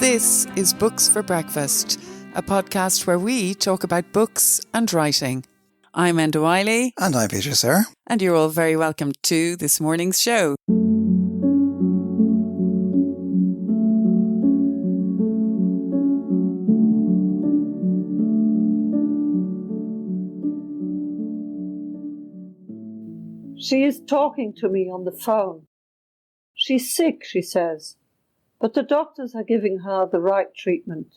This is Books for Breakfast, a podcast where we talk about books and writing. I'm Enda Wiley. And I'm Peter Sir. And you're all very welcome to this morning's show. She is talking to me on the phone. She's sick, she says, but the doctors are giving her the right treatment.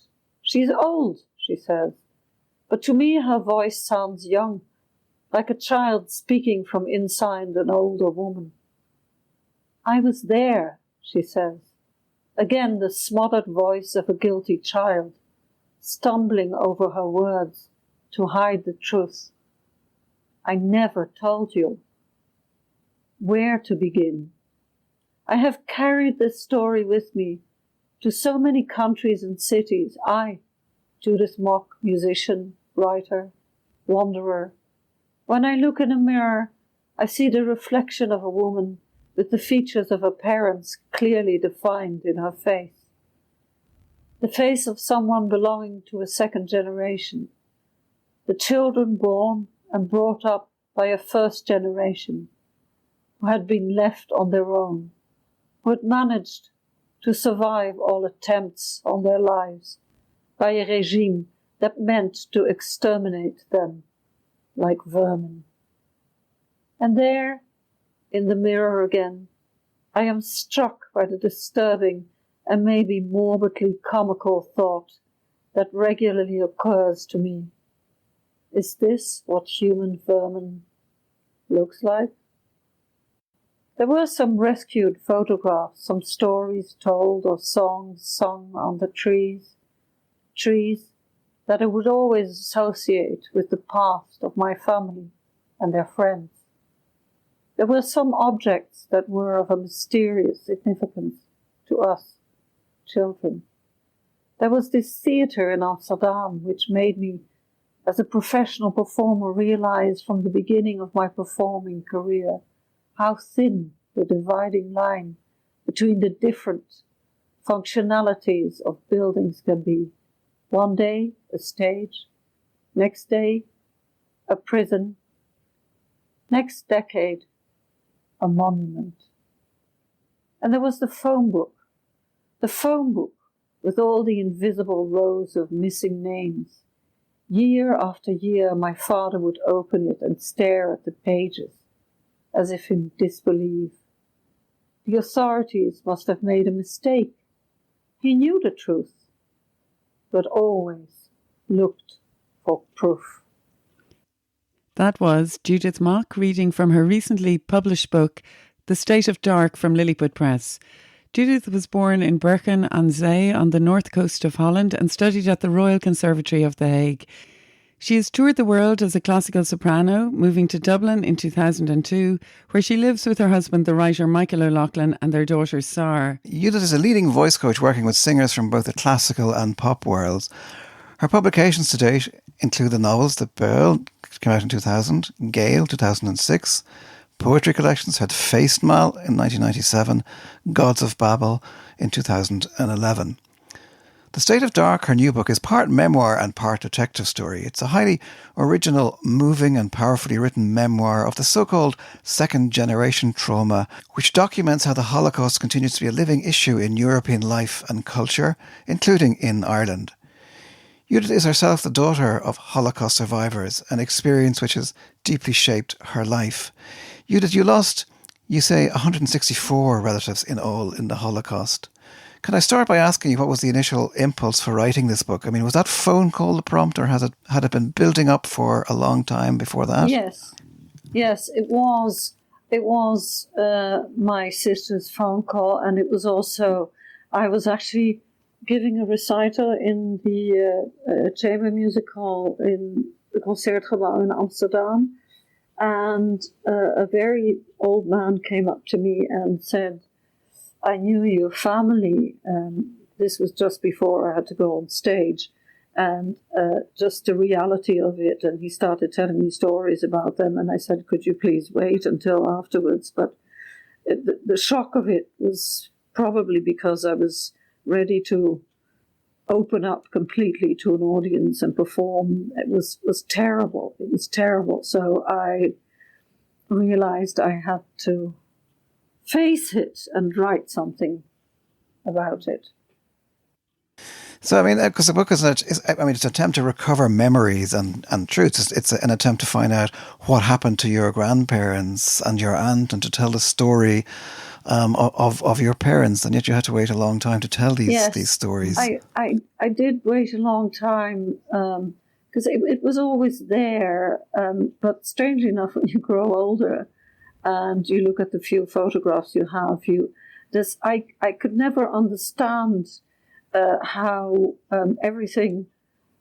She's old, she says, but to me her voice sounds young, like a child speaking from inside an older woman. I was there, she says, again the smothered voice of a guilty child, stumbling over her words to hide the truth. I never told you. Where to begin? I have carried this story with me to so many countries and cities. I, Judith Mok, musician, writer, wanderer. When I look in a mirror, I see the reflection of a woman with the features of her parents clearly defined in her face. The face of someone belonging to a second generation. The children born and brought up by a first generation, who had been left on their own, who had managed to survive all attempts on their lives by a regime that meant to exterminate them like vermin. And there, in the mirror again, I am struck by the disturbing and maybe morbidly comical thought that regularly occurs to me. Is this what human vermin looks like? There were some rescued photographs, some stories told or songs sung on the trees that I would always associate with the past of my family and their friends. There were some objects that were of a mysterious significance to us, children. There was this theatre in Amsterdam which made me, as a professional performer, realize from the beginning of my performing career how thin the dividing line between the different functionalities of buildings can be. One day, a stage. Next day, a prison. Next decade, a monument. And there was the phone book with all the invisible rows of missing names. Year after year, my father would open it and stare at the pages, as if in disbelief. The authorities must have made a mistake. He knew the truth, but always looked for proof. That was Judith Mok reading from her recently published book, The State of Dark, from Lilliput Press. Judith was born in Bergen aan Zee on the north coast of Holland and studied at the Royal Conservatory of The Hague. She has toured the world as a classical soprano, moving to Dublin in 2002, where she lives with her husband, the writer Michael O'Loughlin, and their daughter, Sar. Judith is a leading voice coach working with singers from both the classical and pop worlds. Her publications to date include the novels The Pearl, came out in 2000, Gale, 2006, poetry collections had Feestmaal in 1997, Gods of Babel in 2011. The State of Dark, her new book, is part memoir and part detective story. It's a highly original, moving and powerfully written memoir of the so-called second-generation trauma, which documents how the Holocaust continues to be a living issue in European life and culture, including in Ireland. Judith is herself the daughter of Holocaust survivors, an experience which has deeply shaped her life. Judith, you lost, you say, 164 relatives in all in the Holocaust. Can I start by asking you what was the initial impulse for writing this book? I mean, was that phone call the prompt, or had it been building up for a long time before that? Yes, it was. It was my sister's phone call, and it was also, I was actually giving a recital in the chamber music hall in the Concertgebouw in Amsterdam, and a very old man came up to me and said, I knew your family. This was just before I had to go on stage, and just the reality of it. And he started telling me stories about them, and I said, could you please wait until afterwards? But the shock of it was probably because I was ready to open up completely to an audience and perform. It was terrible. It was terrible. So I realized I had to face it and write something about it. So, I mean, because the book it's an attempt to recover memories and truths. It's an attempt to find out what happened to your grandparents and your aunt, and to tell the story of your parents. And yet you had to wait a long time to tell these stories. I did wait a long time because it was always there. But strangely enough, when you grow older and you look at the few photographs you have, I could never understand how everything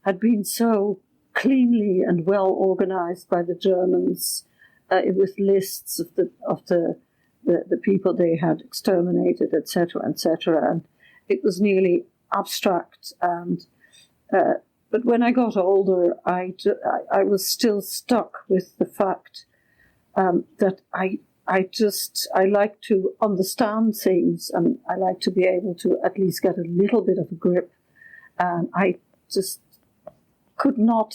had been so cleanly and well organized by the Germans, with lists of the people they had exterminated, etc., etc. And it was nearly abstract. And but when I got older, I was still stuck with the fact that I like to understand things, and I like to be able to at least get a little bit of a grip. And I just could not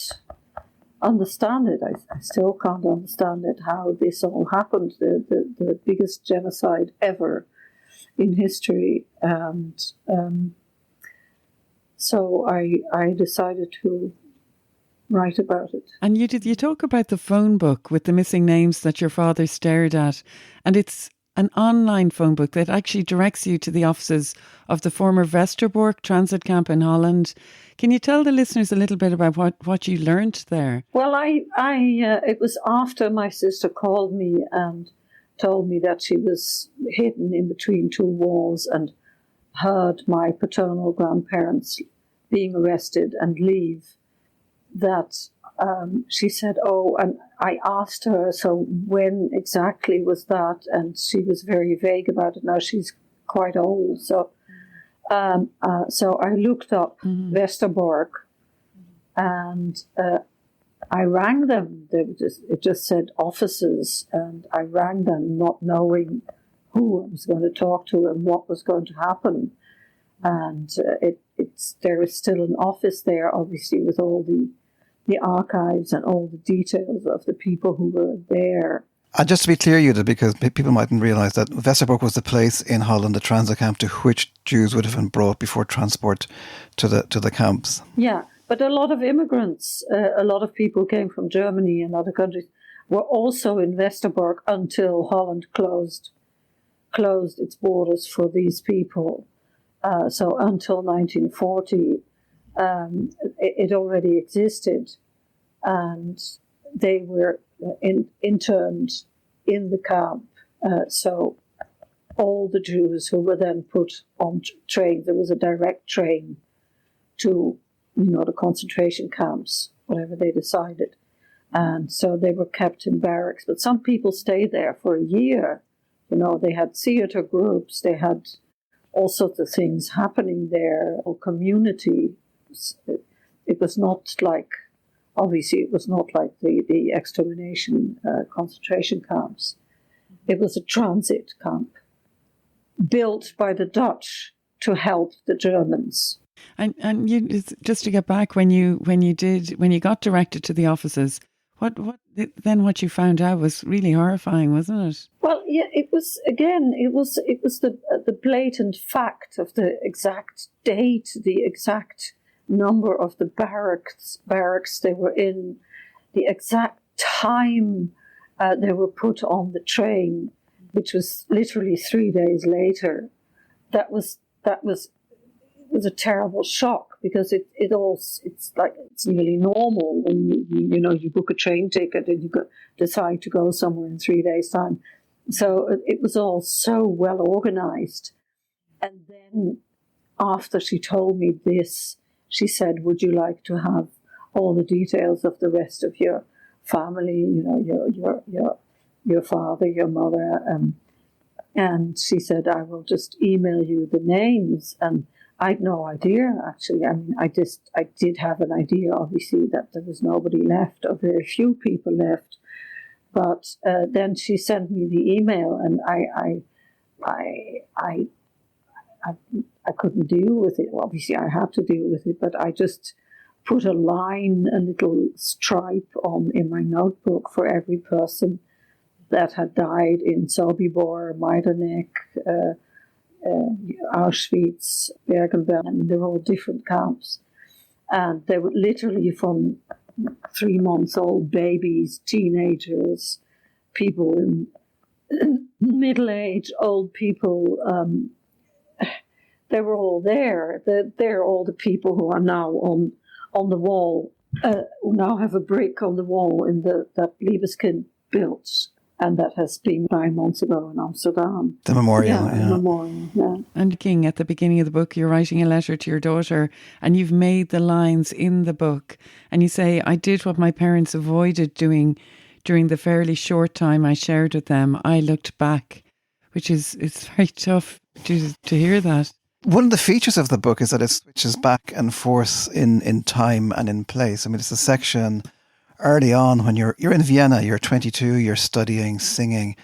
understand it. I still can't understand it, how this all happened, the biggest genocide ever in history. And so I decided to write about it. And you talk about the phone book with the missing names that your father stared at, and it's an online phone book that actually directs you to the offices of the former Westerbork transit camp in Holland. Can you tell the listeners a little bit about what you learned there? Well, it was after my sister called me and told me that she was hidden in between two walls and heard my paternal grandparents being arrested and leave, that she said, oh, and I asked her, so when exactly was that? And she was very vague about it. Now she's quite old. So I looked up Westerbork, and I rang them. It just said offices, and I rang them not knowing who I was going to talk to and what was going to happen. And there is still an office there, obviously, with all the archives and all the details of the people who were there. And just to be clear, Judith, because people mightn't realise that Westerbork was the place in Holland, the transit camp, to which Jews would have been brought before transport to the camps. Yeah, but a lot of immigrants, a lot of people came from Germany and other countries, were also in Westerbork until Holland closed its borders for these people. So until 1940, it already existed, and they were interned in the camp. So all the Jews who were then put on trains, there was a direct train to, the concentration camps, whatever they decided. And so they were kept in barracks. But some people stayed there for a year. They had theater groups, they had all sorts of things happening there, a community. It was not like, obviously, it was not like the extermination concentration camps. It was a transit camp built by the Dutch to help the Germans. And you, just to get back, when you got directed to the offices, what you found out was really horrifying, wasn't it? Well, yeah, it was the blatant fact of the exact date, the exact number of the barracks they were in, the exact time they were put on the train, which was literally 3 days later. That was a terrible shock, because it's like it's nearly normal when you book a train ticket and you decide to go somewhere in 3 days' time. So it was all so well organized. And then after she told me this, she said, "Would you like to have all the details of the rest of your family? Your father, your mother?" And she said, "I will just email you the names." And I'd no idea, actually. I mean, I did have an idea, obviously, that there was nobody left, or very few people left. But then she sent me the email, and I couldn't deal with it. Obviously, I had to deal with it, but I just put a little stripe in my notebook for every person that had died in Sobibor, Majdanek, Auschwitz, Bergen-Belsen. I mean, they were all different camps. And they were literally from 3 months old babies, teenagers, people in middle age, old people. They were all there. They're all the people who are now on the wall, who now have a brick on the wall that Liebeskind built, and that has been 9 months ago in Amsterdam. The memorial, The memorial, yeah. And looking at the beginning of the book, you're writing a letter to your daughter, and you've made the lines in the book, and you say, "I did what my parents avoided doing during the fairly short time I shared with them. I looked back," which it's very tough to hear that. One of the features of the book is that it switches back and forth in time and in place. I mean, it's a section early on when you're in Vienna, you're 22, you're studying, singing,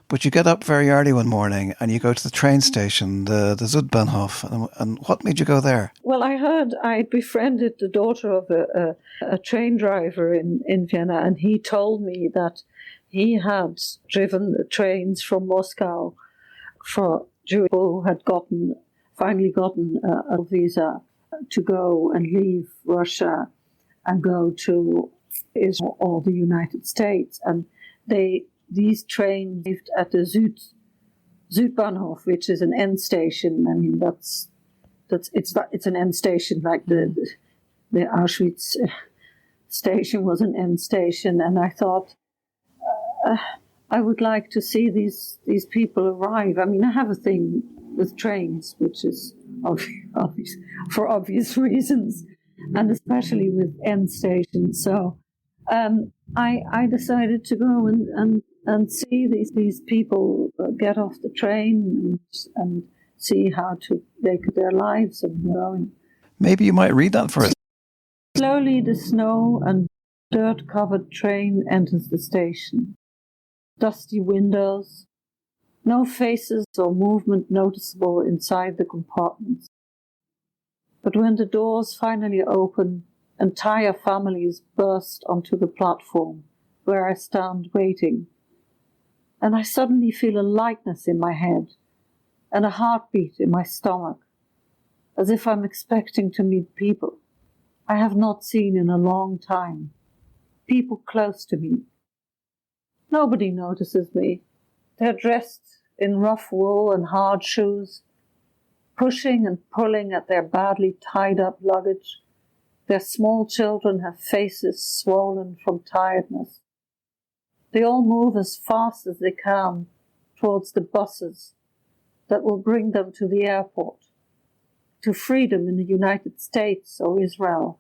but you get up very early one morning and you go to the train station, the Südbahnhof, and what made you go there? Well, I heard I befriended the daughter of a train driver in Vienna, and he told me that he had driven the trains from Moscow for Jews who had finally gotten a visa to go and leave Russia and go to Israel or the United States. And these trains lived at the Südbahnhof, which is an end station. I mean, it's an end station like the Auschwitz station was an end station. And I thought, I would like to see these people arrive. I mean, I have a thing with trains, which is obvious for obvious reasons, and especially with end stations. So I decided to go and see these people get off the train and see how to make their lives and going. Maybe you might read that for us. Slowly, the snow and dirt-covered train enters the station. Dusty windows, no faces or movement noticeable inside the compartments. But when the doors finally open, entire families burst onto the platform where I stand waiting, and I suddenly feel a lightness in my head and a heartbeat in my stomach, as if I'm expecting to meet people I have not seen in a long time, people close to me. Nobody notices me. They're dressed in rough wool and hard shoes, pushing and pulling at their badly tied-up luggage. Their small children have faces swollen from tiredness. They all move as fast as they can towards the buses that will bring them to the airport, to freedom in the United States or Israel.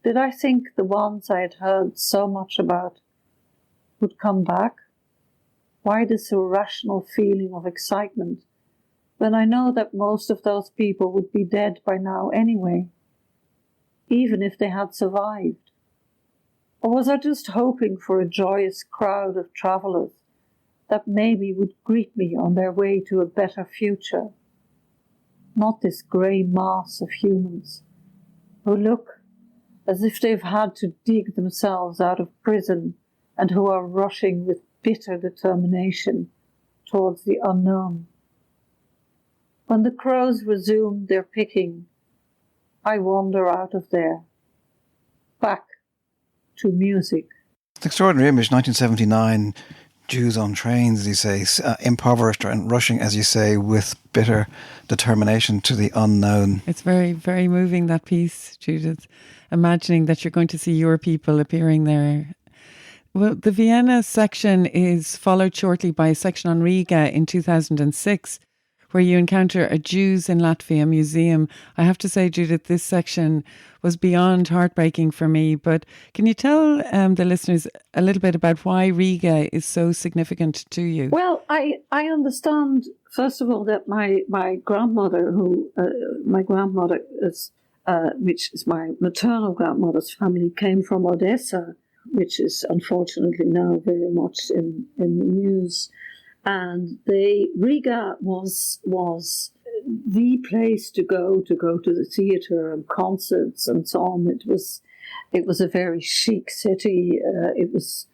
Did I think the ones I had heard so much about would come back? Why this irrational feeling of excitement when I know that most of those people would be dead by now anyway, even if they had survived? Or was I just hoping for a joyous crowd of travelers that maybe would greet me on their way to a better future? Not this grey mass of humans who look as if they've had to dig themselves out of prison and who are rushing with bitter determination towards the unknown. When the crows resume their picking, I wander out of there, back to music. It's an extraordinary image, 1979, Jews on trains, as you say, impoverished and rushing, as you say, with bitter determination to the unknown. It's very, very moving, that piece, Judith, imagining that you're going to see your people appearing there. Well, the Vienna section is followed shortly by a section on Riga in 2006, where you encounter a Jews in Latvia museum. I have to say, Judith, this section was beyond heartbreaking for me, but can you tell the listeners a little bit about why Riga is so significant to you? Well, I understand, first of all, that my grandmother, which is my maternal grandmother's family, came from Odessa, which is unfortunately now very much in the news. And Riga was the place to go to the theatre and concerts and so on. It was a very chic city. It was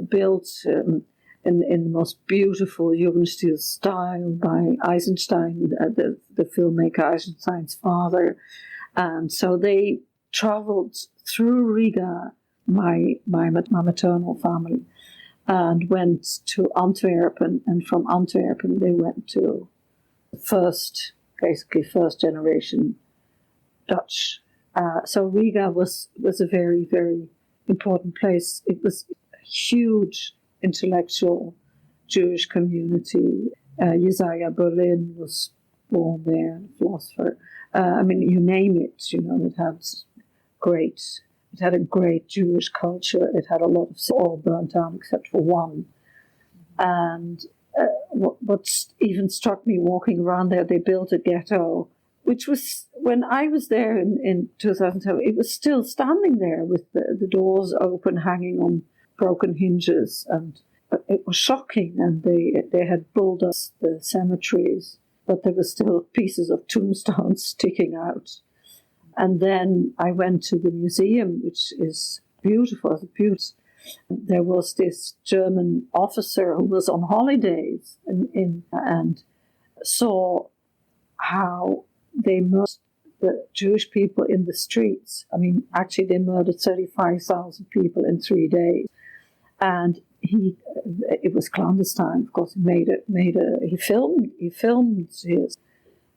built in the most beautiful Jugendstil style by Eisenstein, the filmmaker Eisenstein's father. And so they travelled through Riga, my maternal family, and went to Antwerp, and from Antwerp they went to first generation Dutch. So Riga was a very, very important place. It was a huge intellectual Jewish community. Josiah Berlin was born there, a philosopher. You name it, it had a great Jewish culture. It had a lot of all burnt down except for one. And what even struck me walking around there, they built a ghetto, which was, when I was there in 2007, it was still standing there with the doors open, hanging on broken hinges, and it was shocking. And they had bulldozed the cemeteries, but there were still pieces of tombstones sticking out. And then I went to the museum, which is beautiful. There was this German officer who was on holidays and saw how they murdered the Jewish people in the streets. Actually, they murdered 35,000 people in 3 days. And it was clandestine, of course. He filmed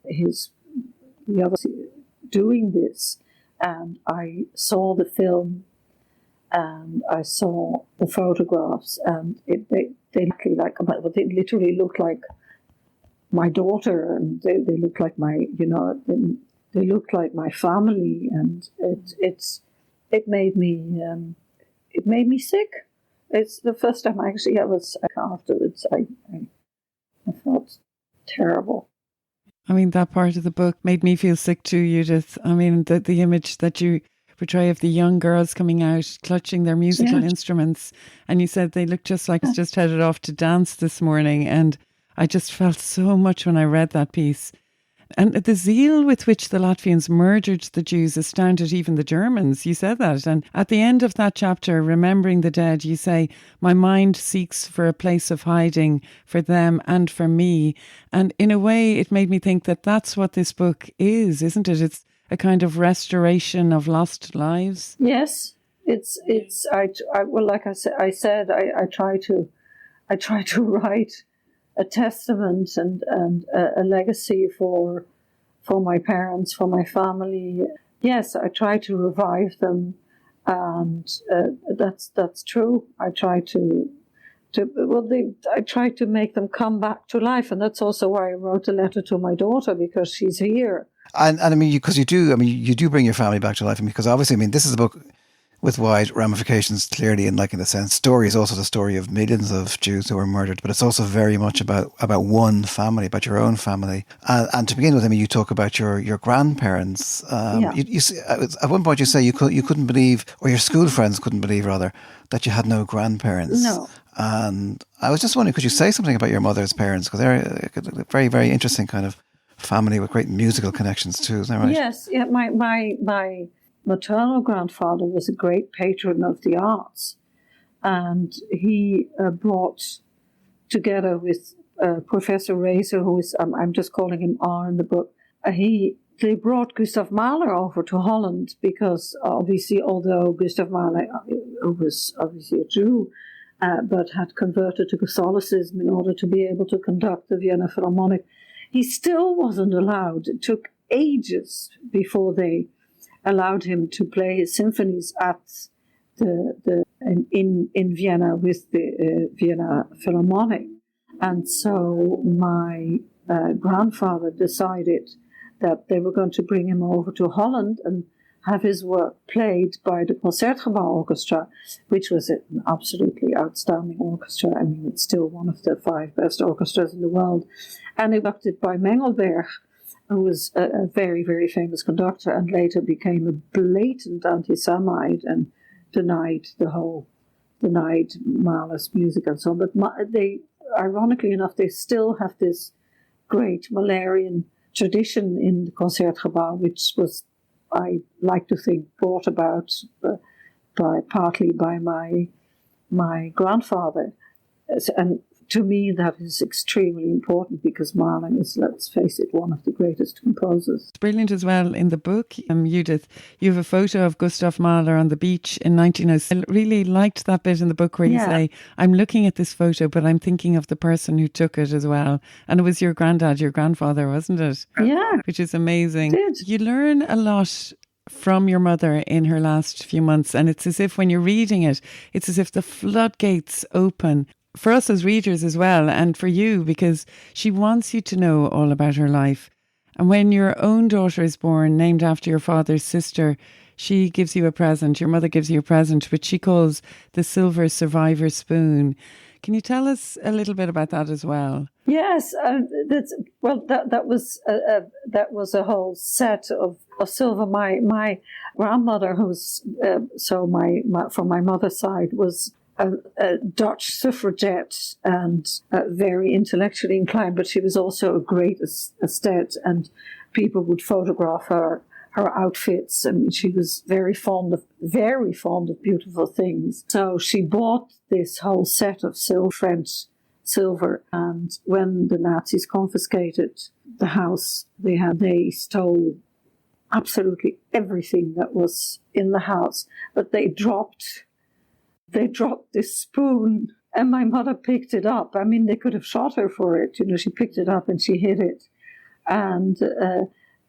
he obviously doing this, and I saw the film, and I saw the photographs, and they literally looked like my daughter, and they looked like they looked like my family, and it made me sick. It's the first time afterwards I felt terrible. That part of the book made me feel sick too, Judith. The image that you portray of the young girls coming out, clutching their musical instruments, and you said they looked just like just headed off to dance this morning, and I just felt so much when I read that piece. And the zeal with which the Latvians murdered the Jews astounded even the Germans. You said that. And at the end of that chapter, Remembering the Dead, you say, my mind seeks for a place of hiding for them and for me. And in a way, it made me think that that's what this book is, isn't it? It's a kind of restoration of lost lives. Yes, like I said, I try to write a testament and a legacy for my parents, for my family. Yes, I try to revive them, and that's true. I try to make them come back to life, and that's also why I wrote a letter to my daughter, because she's here. And because you do bring your family back to life, because obviously, this is a book with wide ramifications, clearly, in a sense. Story is also the story of millions of Jews who were murdered, but it's also very much about one family, about your own family. And to begin with, you talk about your grandparents. You at one point you say you couldn't believe, or your school friends couldn't believe, rather, that you had no grandparents. No. And I was just wondering, could you say something about your mother's parents? Because they're a very, very interesting kind of family with great musical connections too, isn't that right? Yes, yeah. My maternal grandfather was a great patron of the arts, and he brought together with Professor Razor, who is, I'm just calling him R in the book, they brought Gustav Mahler over to Holland, because obviously, although Gustav Mahler was obviously a Jew, but had converted to Catholicism in order to be able to conduct the Vienna Philharmonic, he still wasn't allowed. It took ages before they allowed him to play his symphonies at in Vienna with the Vienna Philharmonic. And so my grandfather decided that they were going to bring him over to Holland and have his work played by the Concertgebouw Orchestra, which was an absolutely outstanding orchestra. It's still one of the 5 best orchestras in the world. And conducted by Mengelberg, who was a very, very famous conductor and later became a blatant anti-Semite and denied Mahler's music and so on. But ironically enough, they still have this great Mahlerian tradition in the Concertgebouw, which was, I like to think, brought about partly by my grandfather. And to me, that is extremely important because Mahler is, let's face it, one of the greatest composers. It's brilliant as well in the book, Judith. You have a photo of Gustav Mahler on the beach in 1906. I really liked that bit in the book where you say, I'm looking at this photo, but I'm thinking of the person who took it as well. And it was your granddad, your grandfather, wasn't it? Yeah. Which is amazing. It did. You learn a lot from your mother in her last few months. And it's as if when you're reading it, it's as if the floodgates open for us as readers as well, and for you, because she wants you to know all about her life. And when your own daughter is born, named after your father's sister, she gives you a present. Your mother gives you a present, which she calls the Silver Survivor Spoon. Can you tell us a little bit about that as well? Yes, that was a whole set of silver. My grandmother, who's from my mother's side, was a Dutch suffragette and very intellectually inclined, but she was also a great aesthete, and people would photograph her outfits. I mean, she was very fond of beautiful things. So she bought this whole set of French silver, and when the Nazis confiscated the house they stole absolutely everything that was in the house, but they dropped this spoon, and my mother picked it up. I mean, they could have shot her for it. She picked it up and she hid it. And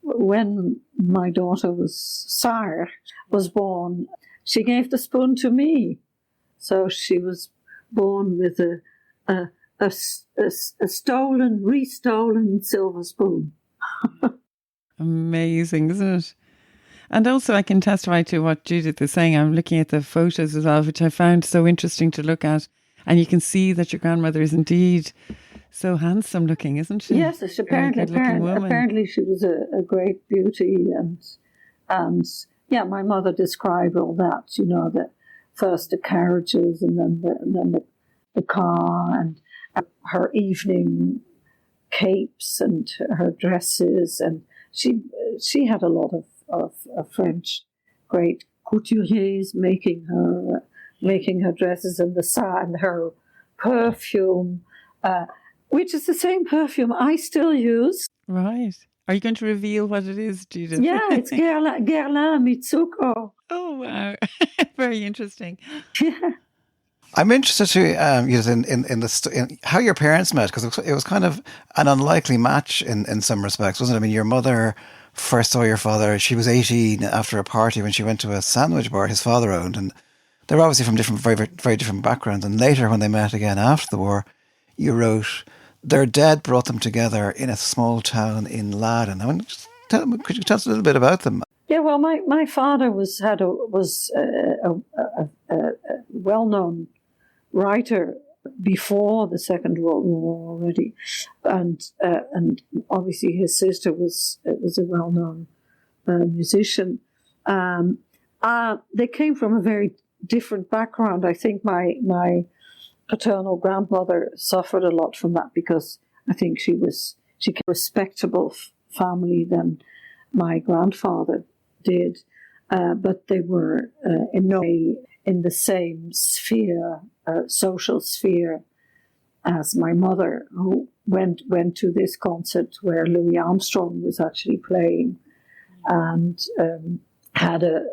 when my daughter Saar was born, she gave the spoon to me. So she was born with a restolen silver spoon. Amazing, isn't it? And also I can testify to what Judith is saying. I'm looking at the photos as well, which I found so interesting to look at. And you can see that your grandmother is indeed so handsome looking, isn't she? Yes, apparently she was a great beauty. And my mother described all that, first the carriages and then the car and her evening capes and her dresses. And she had a lot of French great couturiers making her dresses, and her perfume, which is the same perfume I still use. Right. Are you going to reveal what it is, Judith? Yeah, it's Guerlain Mitsuko. Oh, wow. Very interesting. Yeah. I'm interested to use in how your parents met, because it was kind of an unlikely match in some respects, wasn't it? I mean, your mother first saw your father. She was 18 after a party when she went to a sandwich bar his father owned, and they were obviously from very, very different backgrounds. And later, when they met again after the war, you wrote their dad brought them together in a small town in Laden. I mean, could you tell us a little bit about them? Yeah, well, my father was a well-known writer before the Second World War already, and obviously his sister was a well-known musician. They came from a very different background. I think my paternal grandmother suffered a lot from that, because I think she came from a respectable family than my grandfather did, but they were in no way in the same sphere, social sphere, as my mother, who went to this concert where Louis Armstrong was actually playing, and had a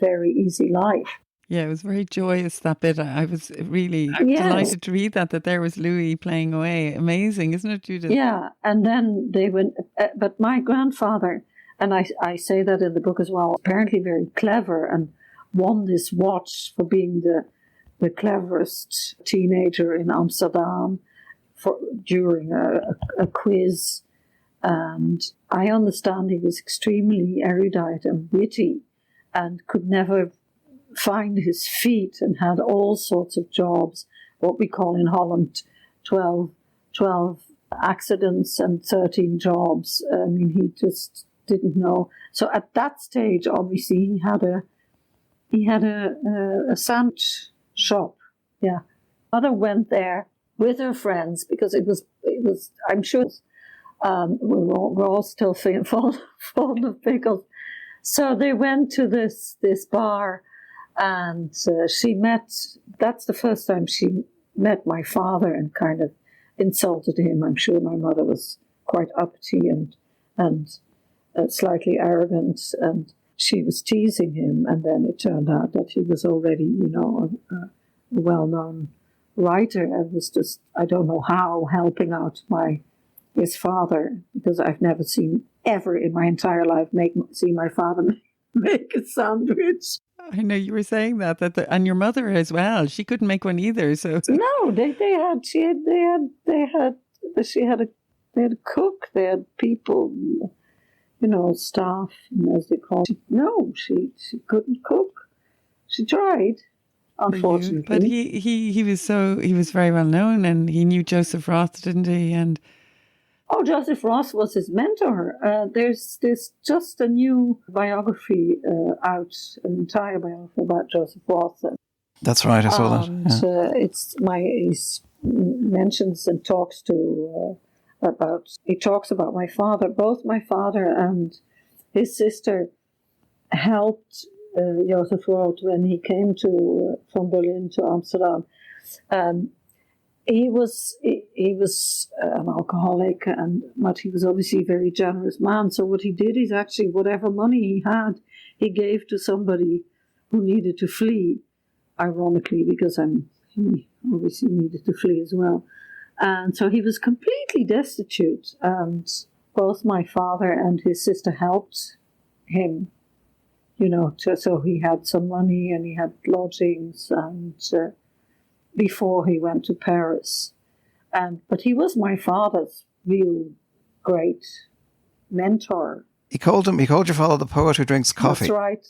very easy life. Yeah, it was very joyous, that bit. I was really delighted to read that there was Louis playing away. Amazing, isn't it, Judith? Yeah, and then they went, but my grandfather, and I say that in the book as well, apparently very clever, and won this watch for being the cleverest teenager in Amsterdam during a quiz. And I understand he was extremely erudite and witty and could never find his feet, and had all sorts of jobs, what we call in Holland 12 accidents and 13 jobs. I mean, he just didn't know. So at that stage, obviously, he had a sandwich shop. Yeah. Mother went there with her friends, because it was I'm sure, We're all still fond of pickles. So they went to this bar, and that's the first time she met my father and kind of insulted him. I'm sure my mother was quite uppity and slightly arrogant, and she was teasing him. And then it turned out that he was already, a well-known writer and was just, I don't know how, helping out his father, because I've never seen ever in my entire life see my father make a sandwich. I know you were saying that and your mother as well. She couldn't make one either. So no, they had a cook. They had people, staff, as they call it. No, she couldn't cook. She tried, unfortunately. But he was very well known, and he knew Joseph Roth, didn't he? And Joseph Roth was his mentor. There's just a new biography out, an entire biography about Joseph Roth. That's right, I saw that. He mentions and talks he talks about my father. Both my father and his sister helped Joseph Roth when he came from Berlin to Amsterdam. He was an alcoholic, but he was obviously a very generous man. So what he did is actually whatever money he had, he gave to somebody who needed to flee. Ironically, because he obviously needed to flee as well, and so he was completely destitute. And both my father and his sister helped him, so he had some money and he had lodgings and. Before he went to Paris. But he was my father's real great mentor. He called your father the poet who drinks coffee. That's right.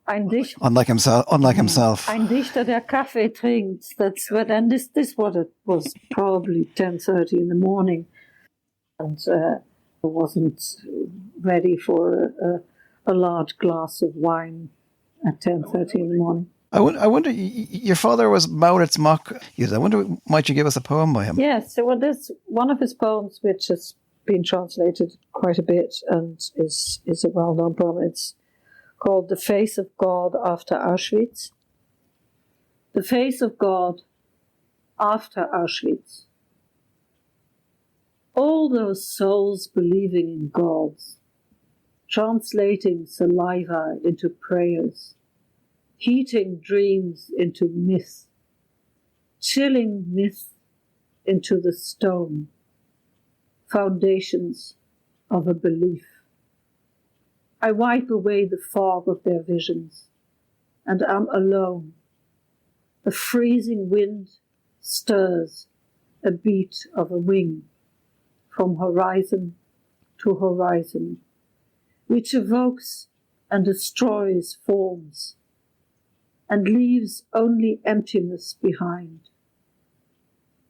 Unlike himself. Ein Dichter, der Kaffee trinkt. That's what, and this what it was probably 10:30 in the morning. And I wasn't ready for a large glass of wine at 10:30 in the morning. I wonder, your father was Maurits Mok. I wonder, might you give us a poem by him? Yes, so there's one of his poems which has been translated quite a bit and is a well-known poem. It's called The Face of God After Auschwitz. The face of God after Auschwitz. All those souls believing in gods, translating saliva into prayers, heating dreams into myth, chilling myth into the stone, foundations of a belief. I wipe away the fog of their visions, and am alone. A freezing wind stirs a beat of a wing from horizon to horizon, which evokes and destroys forms, and leaves only emptiness behind.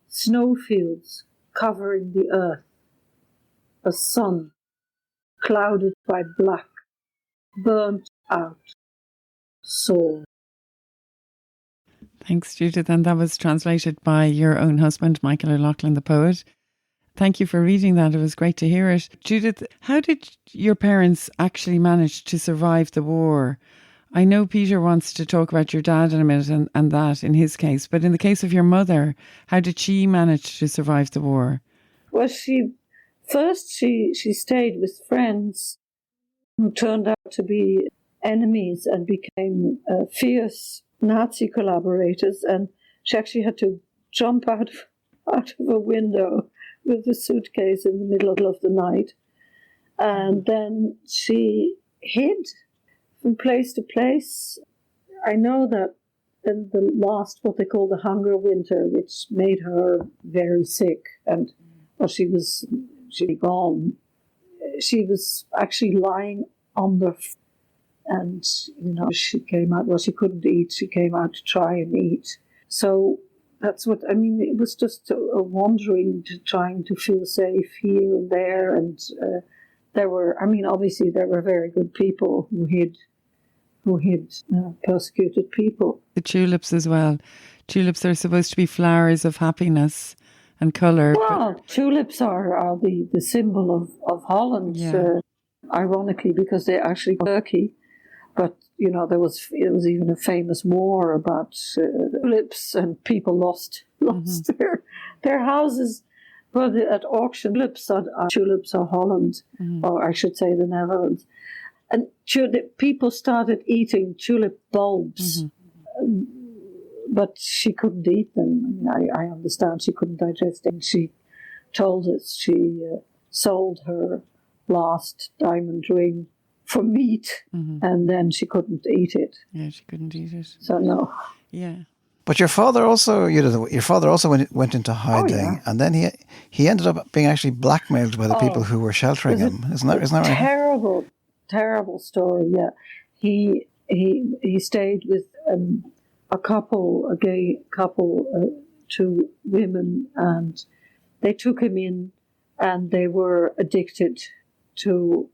Snowfields covering the earth, a sun clouded by black, burnt out, soul. Thanks, Judith. And that was translated by your own husband, Michael O'Loughlin, the poet. Thank you for reading that. It was great to hear it. Judith, how did your parents actually manage to survive the war? I know Peter wants to talk about your dad in a minute and that in his case, but in the case of your mother, how did she manage to survive the war? Well, she stayed with friends who turned out to be enemies and became fierce Nazi collaborators, and she actually had to jump out of a window with a suitcase in the middle of the night. And then she hid from place to place. I know that in the last, what they call the hunger winter, which made her very sick, and she was gone. She was actually lying on the, and she came out. Well, she couldn't eat. She came out to try and eat. So that's what I mean. It was just a wandering, trying to feel safe here and there, and obviously there were very good people who hid persecuted people. The tulips as well. Tulips are supposed to be flowers of happiness and colour. Well, tulips are the symbol of Holland, ironically, because they actually Turkey. But, you know, it was even a famous war about tulips, and people lost their houses. But at auction, tulips are Holland, or I should say the Netherlands. And people started eating tulip bulbs, but she couldn't eat them. I understand she couldn't digest them. She told us she sold her last diamond ring for meat, and then she couldn't eat it. Yeah, she couldn't eat it. So no. Yeah. But your father also, went into hiding, and then he ended up being actually blackmailed by the people who were sheltering him. Isn't that right? Terrible story. Yeah, he stayed with a gay couple, two women, and they took him in, and they were addicted to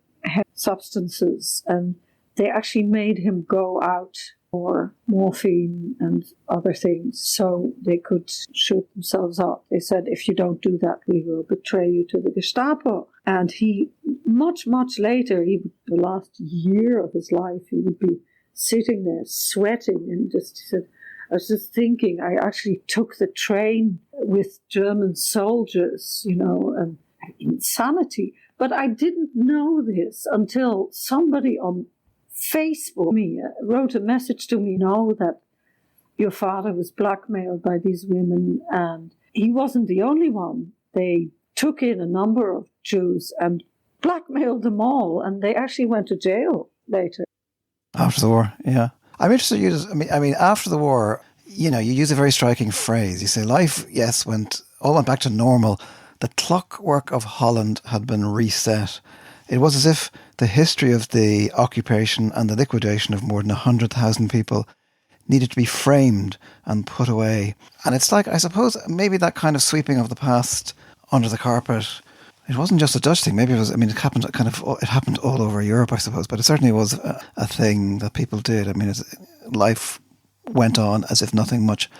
substances, and they actually made him go out for morphine and other things so they could shoot themselves up. They said, if you don't do that, we will betray you to the Gestapo. And he, much later, the last year of his life, he would be sitting there sweating, and he said, I was just thinking, I actually took the train with German soldiers, and insanity. But I didn't know this until somebody on Facebook wrote a message to me, that your father was blackmailed by these women, and he wasn't the only one. They took in a number of Jews and blackmailed them all, and they actually went to jail later. After the war, yeah. I'm interested after the war, you use a very striking phrase. You say life, went back to normal. The clockwork of Holland had been reset. It was as if the history of the occupation and the liquidation of more than 100,000 people needed to be framed and put away. And it's like, I suppose, maybe that kind of sweeping of the past under the carpet, it wasn't just a Dutch thing. Maybe it was, it happened all over Europe, I suppose, but it certainly was a thing that people did. Life went on as if nothing much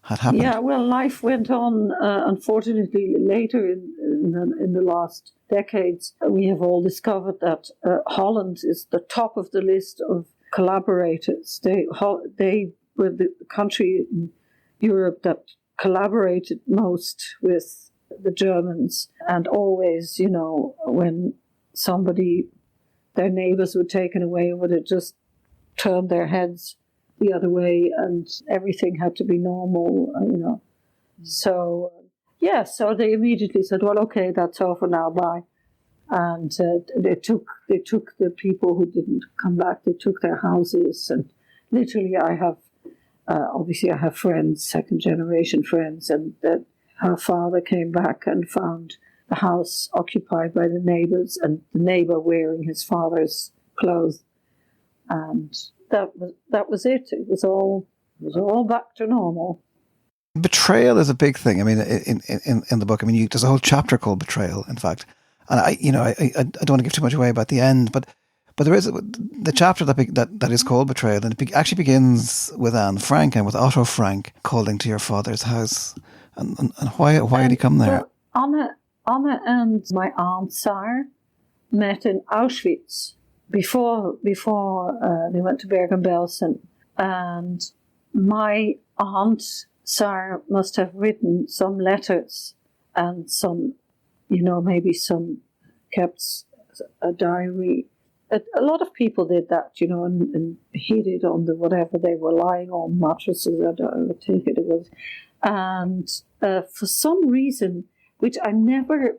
had happened. Yeah, well, life went on, unfortunately, later in the last decades. We have all discovered that Holland is the top of the list of collaborators. They were the country in Europe that collaborated most with the Germans. And always, when their neighbors were taken away, would have just turned their heads the other way, and everything had to be normal, So, so they immediately said, well, okay, that's over now, bye. And they took the people who didn't come back, they took their houses, and literally I have friends, second generation friends, and that her father came back and found the house occupied by the neighbors, and the neighbor wearing his father's clothes, and that was it. It was all back to normal. Betrayal is a big thing. In the book, there's a whole chapter called Betrayal, in fact. And I don't want to give too much away about the end, but there is the chapter that is called Betrayal, and it actually begins with Anne Frank and with Otto Frank calling to your father's house. And why did he come there? Well, Anna and my aunt Sarah met in Auschwitz before they went to Bergen-Belsen, and my aunt Sarah must have written some letters and some, maybe some kept a diary. A lot of people did that, and hid it on the whatever they were lying on, mattresses. I take it was, and for some reason, which I never.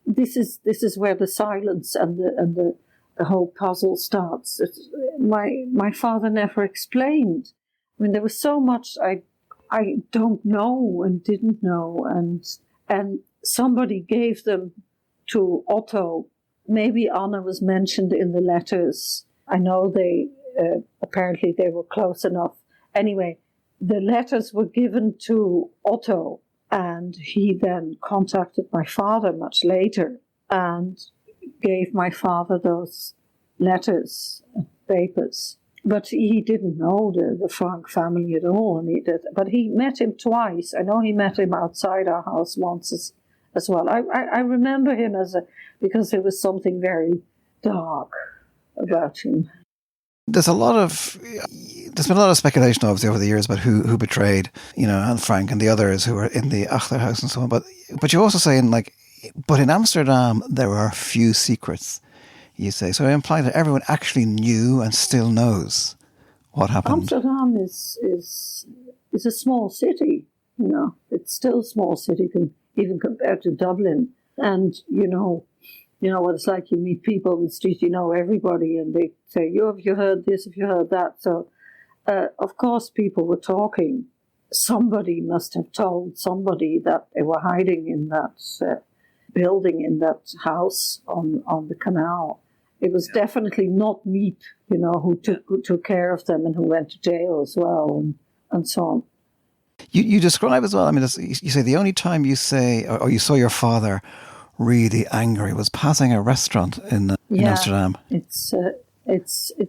This is where the silence and the whole puzzle starts. My father never explained. There was so much I don't know and didn't know, and somebody gave them to Otto. Maybe Anna was mentioned in the letters. I know they apparently they were close enough. Anyway, the letters were given to Otto, and he then contacted my father much later and gave my father those letters, papers. But he didn't know the Frank family at all, but he met him twice. I know he met him outside our house once as well. I remember him because there was something very dark about him. There's been a lot of speculation, obviously, over the years about who betrayed, Anne Frank and the others who were in the Achter house and so on. But you also say but in Amsterdam there are few secrets, you say. So I imply that everyone actually knew and still knows what happened. Amsterdam is a small city, It's still a small city, even compared to Dublin. And, you know what it's like. You meet people on the street, you know everybody, and they say, have you heard this, have you heard that? So, of course, people were talking. Somebody must have told somebody that they were hiding in that building, in that house on the canal. It was definitely not Miep, who took care of them and who went to jail as well, and so on. You describe as well, you say the only time you say, or you saw your father really angry was passing a restaurant in Amsterdam. It's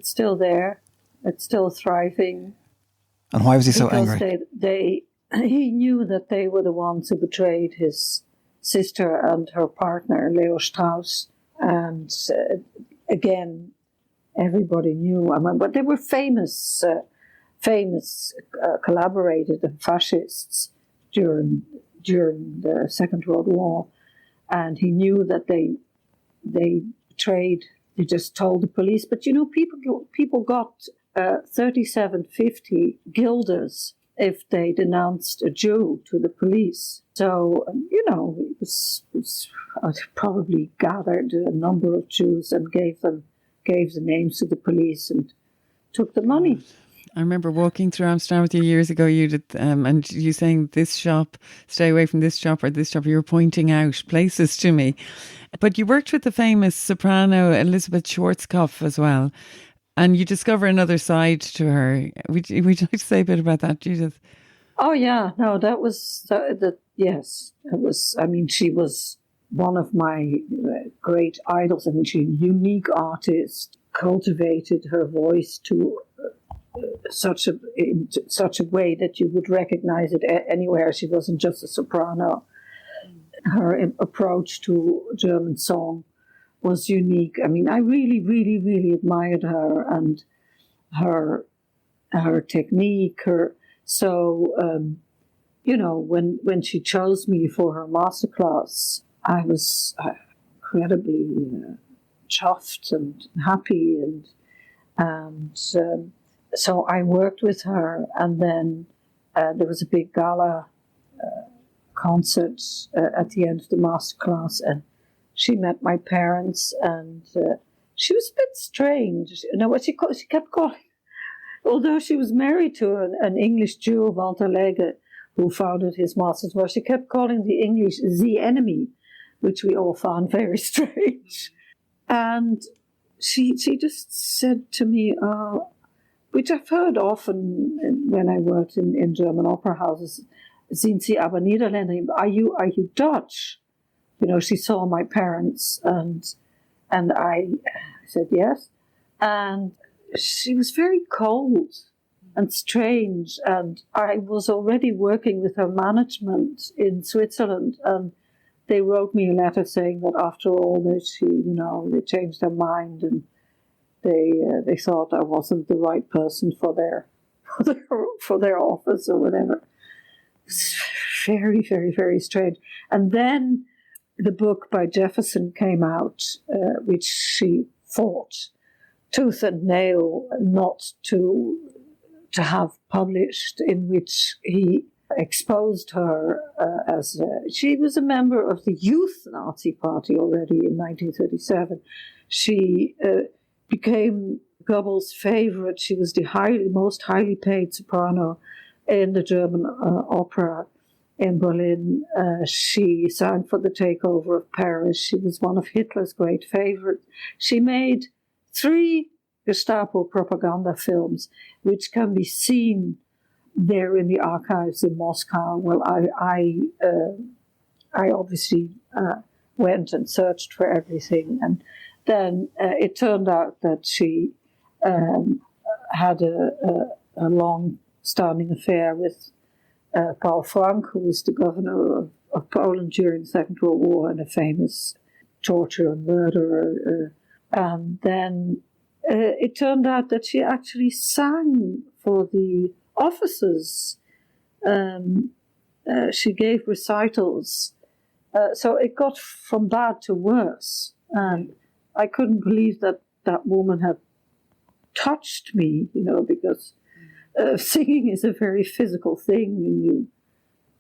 still there. It's still thriving. And why was he so angry? Because he knew that they were the ones who betrayed his sister and her partner, Leo Strauss. And again, everybody knew. But they were famous collaborated and fascists during the Second World War. And he knew that they betrayed. They just told the police. But people got 37.50 guilders if they denounced a Jew to the police. So it was probably gathered a number of Jews and gave the names to the police and took the money. I remember walking through Amsterdam with you years ago, Judith, and you saying this shop, stay away from this shop or this shop. You were pointing out places to me. But you worked with the famous soprano Elisabeth Schwarzkopf as well, and you discover another side to her. Would you like to say a bit about that, Judith? Oh, yeah. No, that was, yes. It was, she was one of my great idols. She's a unique artist, cultivated her voice to such a way that you would recognize it anywhere. She wasn't just a soprano. Her approach to German song was unique. I really, really, really admired her and her technique. When she chose me for her masterclass, I was incredibly chuffed and happy, and so I worked with her, and then there was a big gala concert at the end of the masterclass, and she met my parents, and she was a bit strange. She kept calling, although she was married to an English Jew, Walter Legge, who founded his master's work, she kept calling the English the enemy, which we all found very strange. And she just said to me, which I've heard often when I worked in German opera houses, sind Sie aber Niederländer? Are you Dutch? She saw my parents, and I said yes. And she was very cold and strange, and I was already working with her management in Switzerland, and they wrote me a letter saying that after all this, they changed their mind, and they thought I wasn't the right person for their office or whatever. It's very, very, very strange. And then the book by Jefferson came out, which she fought tooth and nail not to have published, in which he exposed her she was a member of the Youth Nazi Party already in 1937. She became Goebbels' favorite. She was the most highly paid soprano in the German opera in Berlin. She sang for the takeover of Paris. She was one of Hitler's great favorites. She made 3 Gestapo propaganda films, which can be seen there in the archives in Moscow. Well, I obviously went and searched for everything, and then it turned out that she had a long-standing affair with Karl Frank, who was the governor of Poland during the Second World War and a famous torturer and murderer. And then it turned out that she actually sang for the officers. She gave recitals. So it got from bad to worse. And I couldn't believe that that woman had touched me, because singing is a very physical thing, and you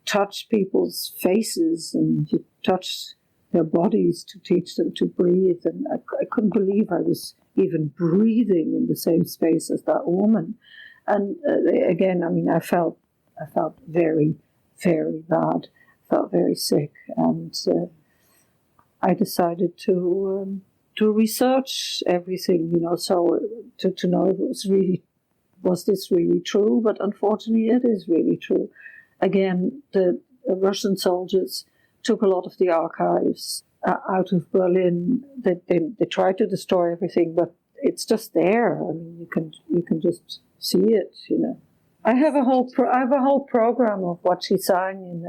touch people's faces and you touch their bodies to teach them to breathe. And I couldn't believe I was even breathing in the same space as that woman. And again, I felt very, very bad. I felt very sick, and I decided to research everything, so to know if it was this really true. But unfortunately, it is really true. Again, the Russian soldiers took a lot of the archives out of Berlin. They tried to destroy everything, but it's just there. You can just see it. I have a whole program of what she sang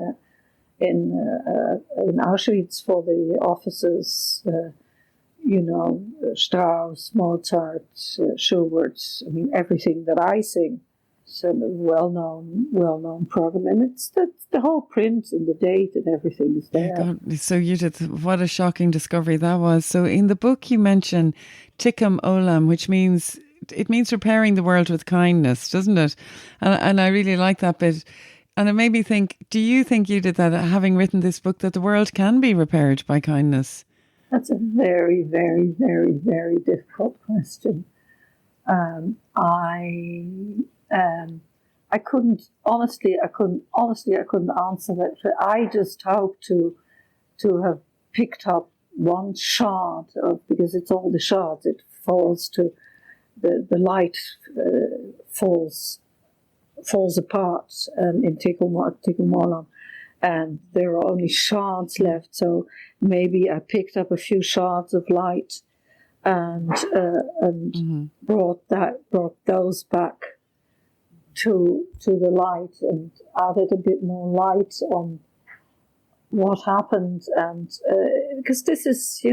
in Auschwitz for the officers. Strauss, Mozart, Schubert. Everything that I sing. It's a well-known program, and it's the whole print and the date and everything is there. God. So Judith, what a shocking discovery that was. So in the book you mention Tikkun Olam, which means repairing the world with kindness, doesn't it? And I really like that bit. And it made me think, do you think, Judith, that having written this book, that the world can be repaired by kindness? That's a very, very, very, very difficult question. I couldn't answer that. I just hope to have picked up one shard because it's all the shards. It falls to the light falls apart in Tikkun Olam, and there are only shards left. So maybe I picked up a few shards of light and brought those back to the light and added a bit more light on what happened. And because this is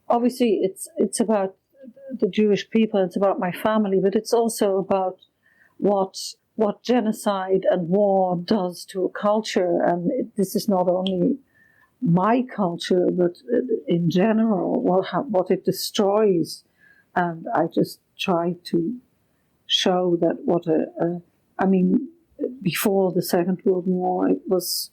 obviously it's about the Jewish people, it's about my family, but it's also about what genocide and war does to a culture. And this is not only my culture, but in general, what it destroys. And I just try to show that before the Second World War, it was,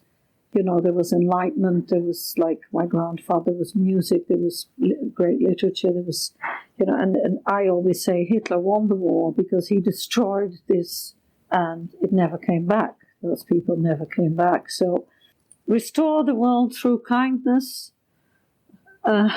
there was enlightenment, there was, like my grandfather, was music, there was great literature, there was, and I always say Hitler won the war because he destroyed this and it never came back. Those people never came back. So restore the world through kindness. I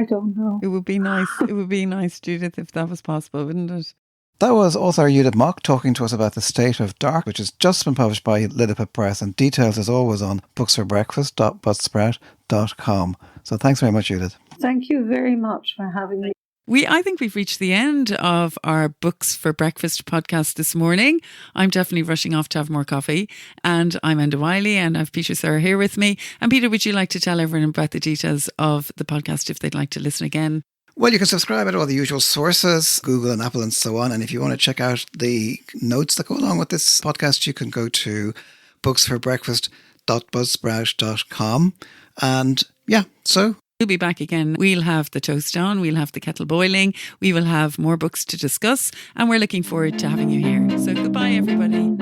don't know. It would be nice. It would be nice, Judith, if that was possible, wouldn't it? That was author Judith Mok talking to us about The State of Dark, which has just been published by Lilliput Press, and details as always on booksforbreakfast.buzzsprout.com. So thanks very much, Judith. Thank you very much for having me. I think we've reached the end of our Books for Breakfast podcast this morning. I'm definitely rushing off to have more coffee. And I'm Enda Wiley, and I have Peter Serra here with me. And Peter, would you like to tell everyone about the details of the podcast if they'd like to listen again? Well, you can subscribe at all the usual sources, Google and Apple and so on. And if you want to check out the notes that go along with this podcast, you can go to booksforbreakfast.buzzsprout.com. And yeah, so we'll be back again. We'll have the toast on, we'll have the kettle boiling, we will have more books to discuss, and we're looking forward to having you here. So goodbye, everybody.